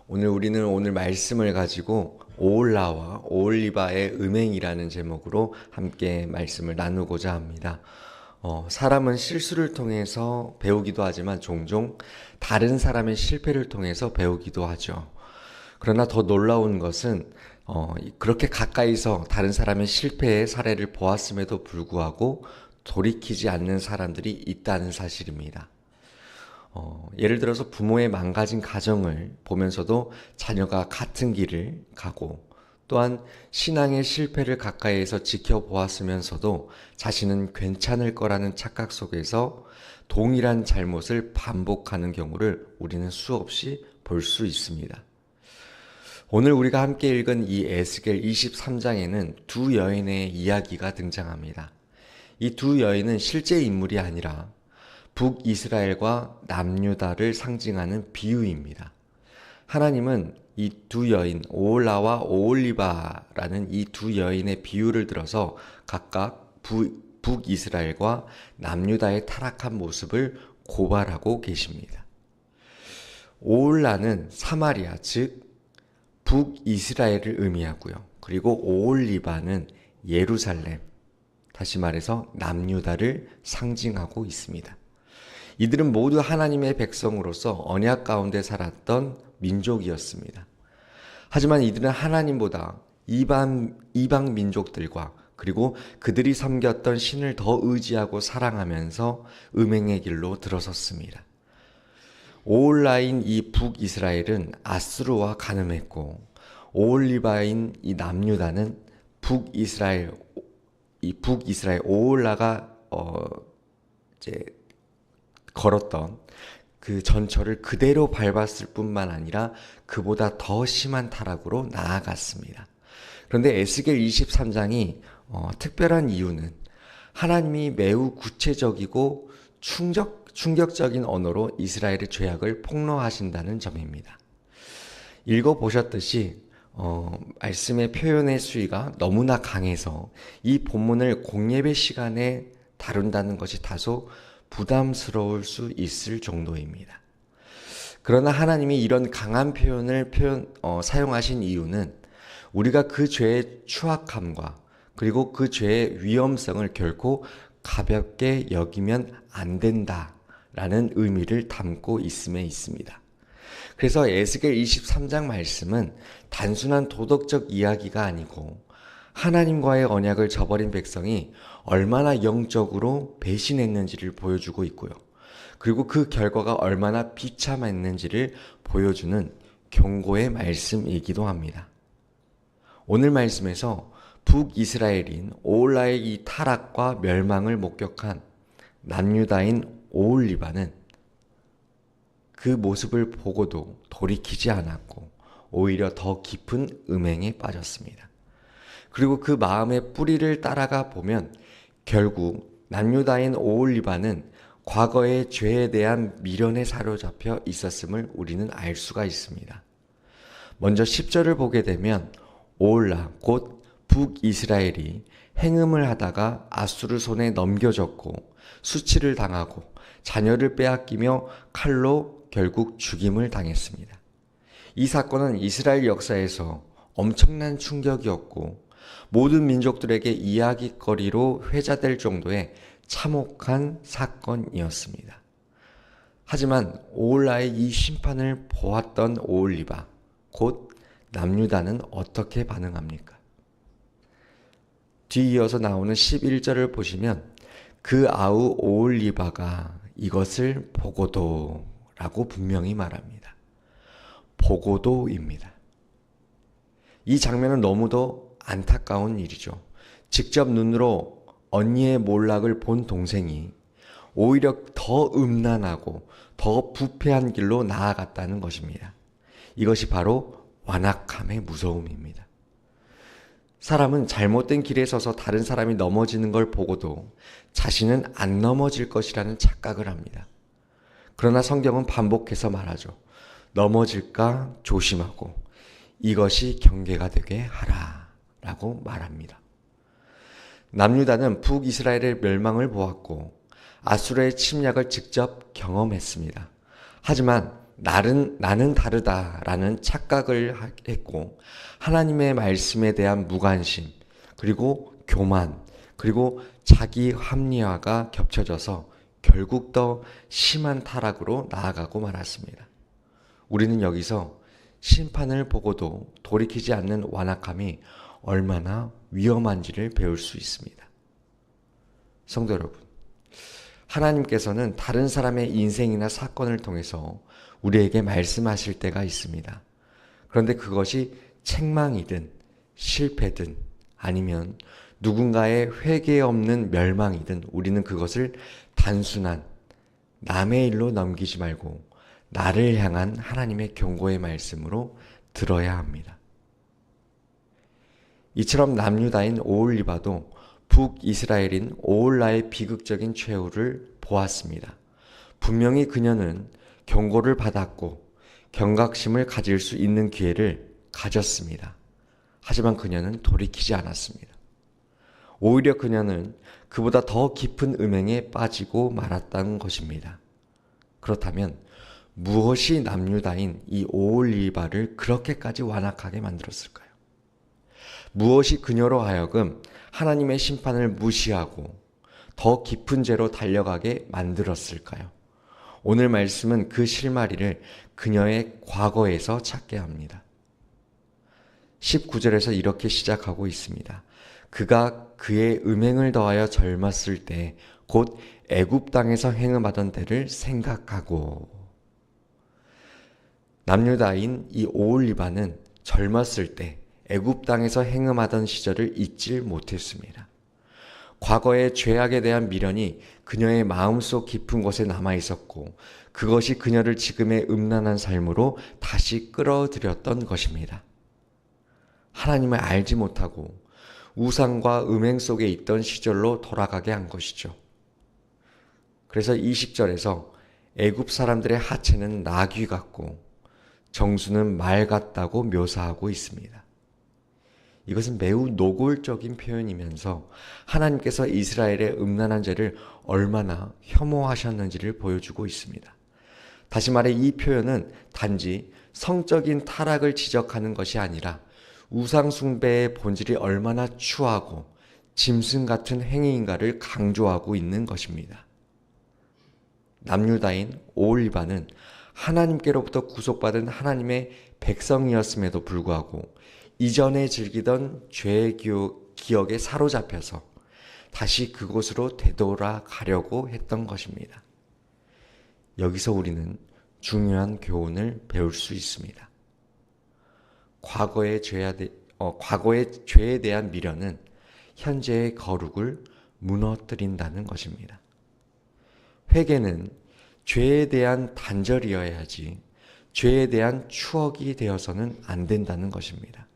오늘 말씀을 가지고 오홀라와 오홀리바의 음행이라는 제목으로 함께 말씀을 나누고자 합니다. 사람은 실수를 통해서 배우기도 하지만 종종 다른 사람의 실패를 통해서 배우기도 하죠. 그러나 더 놀라운 것은 그렇게 가까이서 다른 사람의 실패의 사례를 보았음에도 불구하고 돌이키지 않는 사람들이 있다는 사실입니다. 예를 들어서 부모의 망가진 가정을 보면서도 자녀가 같은 길을 가고, 또한 신앙의 실패를 가까이에서 지켜보았으면서도 자신은 괜찮을 거라는 착각 속에서 동일한 잘못을 반복하는 경우를 우리는 수없이 볼 수 있습니다. 오늘 우리가 함께 읽은 이 에스겔 23장에는 두 여인의 이야기가 등장합니다. 이 두 여인은 실제 인물이 아니라 북이스라엘과 남유다를 상징하는 비유입니다. 하나님은 이 두 여인, 오홀라와 오홀리바라는 이 두 여인의 비유를 들어서 각각 북이스라엘과 남유다의 타락한 모습을 고발하고 계십니다. 오홀라는 사마리아, 즉 북이스라엘을 의미하고요. 그리고 오홀리바는 예루살렘, 다시 말해서 남유다를 상징하고 있습니다. 이들은 모두 하나님의 백성으로서 언약 가운데 살았던 민족이었습니다. 하지만 이들은 하나님보다 이방 민족들과 그리고 그들이 섬겼던 신을 더 의지하고 사랑하면서 음행의 길로 들어섰습니다. 오홀라인 이 북이스라엘은 아수르와 간음했고, 오홀리바인 이 남유다는 북이스라엘 오홀라가 이제 걸었던 그 전철을 그대로 밟았을 뿐만 아니라 그보다 더 심한 타락으로 나아갔습니다. 그런데 에스겔 23장이 특별한 이유는 하나님이 매우 구체적이고 충격적인 언어로 이스라엘의 죄악을 폭로하신다는 점입니다. 읽어보셨듯이 말씀의 표현의 수위가 너무나 강해서 이 본문을 공예배 시간에 다룬다는 것이 다소 부담스러울 수 있을 정도입니다. 그러나 하나님이 이런 강한 표현을 사용하신 이유는 우리가 그 죄의 추악함과 그리고 그 죄의 위험성을 결코 가볍게 여기면 안 된다라는 의미를 담고 있음에 있습니다. 그래서 에스겔 23장 말씀은 단순한 도덕적 이야기가 아니고 하나님과의 언약을 저버린 백성이 얼마나 영적으로 배신했는지를 보여주고 있고요. 그리고 그 결과가 얼마나 비참했는지를 보여주는 경고의 말씀이기도 합니다. 오늘 말씀에서 북이스라엘인 오홀라의 이 타락과 멸망을 목격한 남유다인 오홀리바는 그 모습을 보고도 돌이키지 않았고 오히려 더 깊은 음행에 빠졌습니다. 그리고 그 마음의 뿌리를 따라가 보면 결국 남유다인 오홀리바는 과거의 죄에 대한 미련에 사로잡혀 있었음을 우리는 알 수가 있습니다. 먼저 10절을 보게 되면 오홀라 곧 북이스라엘이 행음을 하다가 아수르 손에 넘겨졌고 수치를 당하고 자녀를 빼앗기며 칼로 결국 죽임을 당했습니다. 이 사건은 이스라엘 역사에서 엄청난 충격이었고 모든 민족들에게 이야깃거리로 회자될 정도의 참혹한 사건이었습니다. 하지만 오홀라의 이 심판을 보았던 오홀리바, 곧 남유다는 어떻게 반응합니까? 뒤이어서 나오는 11절을 보시면 그 아우 오홀리바가 이것을 보고도 라고 분명히 말합니다. 보고도입니다. 이 장면은 너무도 안타까운 일이죠. 직접 눈으로 언니의 몰락을 본 동생이 오히려 더 음란하고 더 부패한 길로 나아갔다는 것입니다. 이것이 바로 완악함의 무서움입니다. 사람은 잘못된 길에 서서 다른 사람이 넘어지는 걸 보고도 자신은 안 넘어질 것이라는 착각을 합니다. 그러나 성경은 반복해서 말하죠. 넘어질까 조심하고 이것이 경계가 되게 하라 라고 말합니다. 남유다는 북이스라엘의 멸망을 보았고 아수르의 침략을 직접 경험했습니다. 하지만 나는 다르다라는 착각을 했고 하나님의 말씀에 대한 무관심, 그리고 교만, 그리고 자기 합리화가 겹쳐져서 결국 더 심한 타락으로 나아가고 말았습니다. 우리는 여기서 심판을 보고도 돌이키지 않는 완악함이 얼마나 위험한지를 배울 수 있습니다. 성도 여러분, 하나님께서는 다른 사람의 인생이나 사건을 통해서 우리에게 말씀하실 때가 있습니다. 그런데 그것이 책망이든 실패든 아니면 누군가의 회개 없는 멸망이든 우리는 그것을 단순한 남의 일로 넘기지 말고 나를 향한 하나님의 경고의 말씀으로 들어야 합니다. 이처럼 남유다인 오홀리바도 북이스라엘인 오홀라의 비극적인 최후를 보았습니다. 분명히 그녀는 경고를 받았고 경각심을 가질 수 있는 기회를 가졌습니다. 하지만 그녀는 돌이키지 않았습니다. 오히려 그녀는 그보다 더 깊은 음행에 빠지고 말았다는 것입니다. 그렇다면 무엇이 남유다인 이 오홀리바를 그렇게까지 완악하게 만들었을까요? 무엇이 그녀로 하여금 하나님의 심판을 무시하고 더 깊은 죄로 달려가게 만들었을까요? 오늘 말씀은 그 실마리를 그녀의 과거에서 찾게 합니다. 19절에서 이렇게 시작하고 있습니다. 그가 그의 음행을 더하여 젊었을 때 곧 애굽 땅에서 행음하던 때를 생각하고. 남유다인 이 오홀리바는 젊었을 때 애굽 땅에서 행음하던 시절을 잊질 못했습니다. 과거의 죄악에 대한 미련이 그녀의 마음속 깊은 곳에 남아 있었고 그것이 그녀를 지금의 음란한 삶으로 다시 끌어들였던 것입니다. 하나님을 알지 못하고 우상과 음행 속에 있던 시절로 돌아가게 한 것이죠. 그래서 20절에서 애굽 사람들의 하체는 나귀 같고 정수는 말 같다고 묘사하고 있습니다. 이것은 매우 노골적인 표현이면서 하나님께서 이스라엘의 음란한 죄를 얼마나 혐오하셨는지를 보여주고 있습니다. 다시 말해 이 표현은 단지 성적인 타락을 지적하는 것이 아니라 우상 숭배의 본질이 얼마나 추하고 짐승 같은 행위인가를 강조하고 있는 것입니다. 남유다인 오홀리바는 하나님께로부터 구속받은 하나님의 백성이었음에도 불구하고 이전에 즐기던 죄의 기억에 사로잡혀서 다시 그곳으로 되돌아가려고 했던 것입니다. 여기서 우리는 중요한 교훈을 배울 수 있습니다. 과거의 죄에 대한 미련은 현재의 거룩을 무너뜨린다는 것입니다. 회개는 죄에 대한 단절이어야지 죄에 대한 추억이 되어서는 안 된다는 것입니다.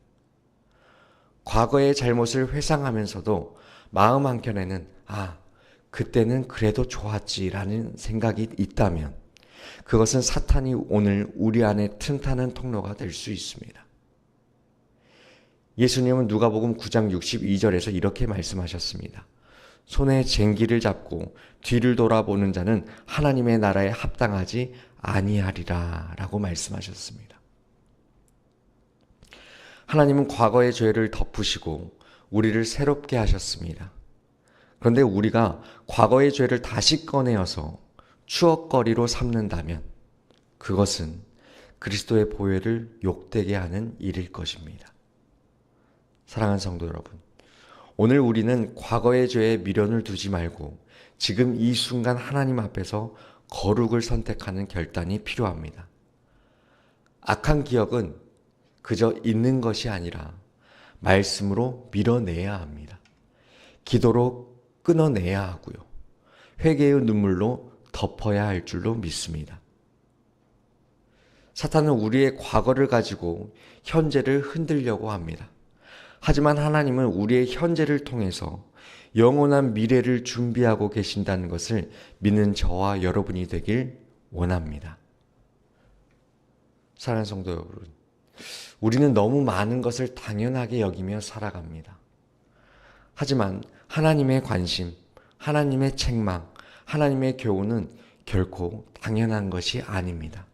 과거의 잘못을 회상하면서도 마음 한켠에는 그때는 그래도 좋았지라는 생각이 있다면 그것은 사탄이 오늘 우리 안에 틈타는 통로가 될 수 있습니다. 예수님은 누가복음 9장 62절에서 이렇게 말씀하셨습니다. 손에 쟁기를 잡고 뒤를 돌아보는 자는 하나님의 나라에 합당하지 아니하리라 라고 말씀하셨습니다. 하나님은 과거의 죄를 덮으시고 우리를 새롭게 하셨습니다. 그런데 우리가 과거의 죄를 다시 꺼내어서 추억거리로 삼는다면 그것은 그리스도의 보혈을 욕되게 하는 일일 것입니다. 사랑하는 성도 여러분, 오늘 우리는 과거의 죄에 미련을 두지 말고 지금 이 순간 하나님 앞에서 거룩을 선택하는 결단이 필요합니다. 악한 기억은 그저 있는 것이 아니라 말씀으로 밀어내야 합니다. 기도로 끊어내야 하고요. 회개의 눈물로 덮어야 할 줄로 믿습니다. 사탄은 우리의 과거를 가지고 현재를 흔들려고 합니다. 하지만 하나님은 우리의 현재를 통해서 영원한 미래를 준비하고 계신다는 것을 믿는 저와 여러분이 되길 원합니다. 사랑하는 성도 여러분, 우리는 너무 많은 것을 당연하게 여기며 살아갑니다. 하지만 하나님의 관심, 하나님의 책망, 하나님의 교훈은 결코 당연한 것이 아닙니다.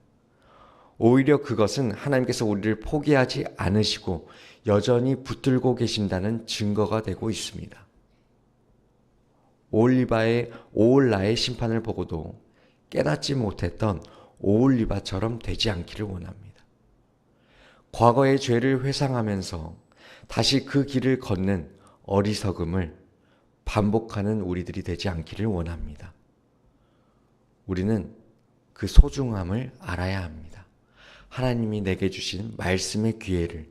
오히려 그것은 하나님께서 우리를 포기하지 않으시고 여전히 붙들고 계신다는 증거가 되고 있습니다. 오홀라의 심판을 보고도 깨닫지 못했던 오홀리바처럼 되지 않기를 원합니다. 과거의 죄를 회상하면서 다시 그 길을 걷는 어리석음을 반복하는 우리들이 되지 않기를 원합니다. 우리는 그 소중함을 알아야 합니다. 하나님이 내게 주신 말씀의 기회를,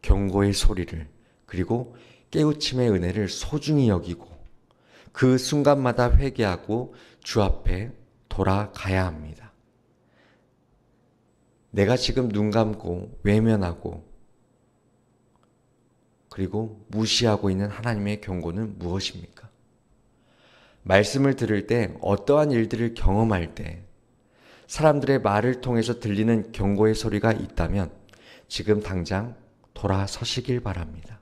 경고의 소리를, 그리고 깨우침의 은혜를 소중히 여기고 그 순간마다 회개하고 주 앞에 돌아가야 합니다. 내가 지금 눈 감고 외면하고 그리고 무시하고 있는 하나님의 경고는 무엇입니까? 말씀을 들을 때, 어떠한 일들을 경험할 때 사람들의 말을 통해서 들리는 경고의 소리가 있다면 지금 당장 돌아서시길 바랍니다.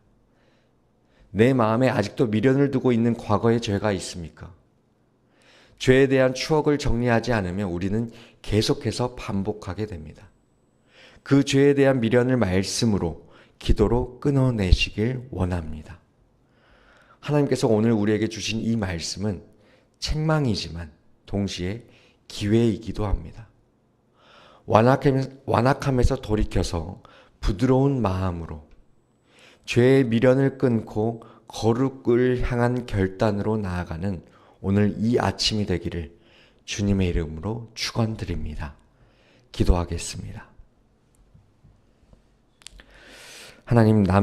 내 마음에 아직도 미련을 두고 있는 과거의 죄가 있습니까? 죄에 대한 추억을 정리하지 않으면 우리는 계속해서 반복하게 됩니다. 그 죄에 대한 미련을 말씀으로, 기도로 끊어내시길 원합니다. 하나님께서 오늘 우리에게 주신 이 말씀은 책망이지만 동시에 기회이기도 합니다. 완악함에서 돌이켜서 부드러운 마음으로 죄의 미련을 끊고 거룩을 향한 결단으로 나아가는 오늘 이 아침이 되기를 주님의 이름으로 축원드립니다. 기도하겠습니다. 하나님,